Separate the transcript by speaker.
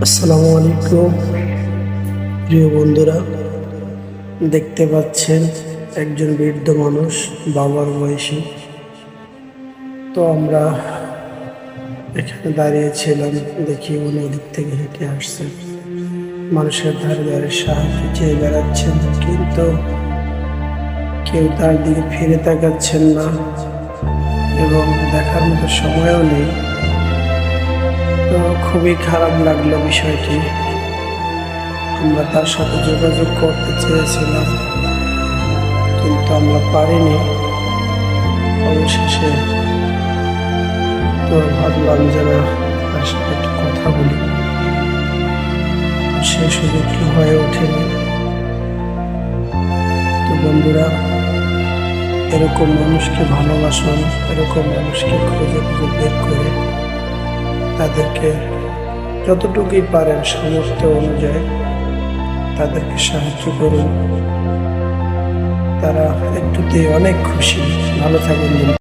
Speaker 1: আসসালামু আলাইকুম প্রিয় বন্ধুরা, দেখতে পাচ্ছেন একজন বৃদ্ধ মানুষ, বাবার বয়সী। তো আমরা এখানে দাঁড়িয়েছিলাম, দেখি উনি ওদিক থেকে হেঁটে আসছেন, মানুষের ধারে ধারে সাহায্য চেয়ে বেড়াচ্ছেন, কিন্তু কেউ তার দিকে ফিরে তাকাচ্ছেন না এবং দেখার মতো সময়ও নেই। তো খুবই খারাপ লাগলো বিষয়টি। আমরা তার সাথে যোগাযোগ করতে চেয়েছিলাম, কিন্তু আমরা পারিনি। অবশেষে তো ভাবলাম যে না, তার সাথে একটু কথা বলি, সে সুযোগটি হয়ে ওঠেনি। তো বন্ধুরা, এরকম মানুষকে ভালোবাসুন, এরকম মানুষকে খুঁজে খুঁজে বের করে তাদেরকে যতটুকুই পারেন সামর্থ্য অনুযায়ী তাদেরকে সাহায্য করুন। তারা একটুতেই অনেক খুশি। ভালো থাকুন।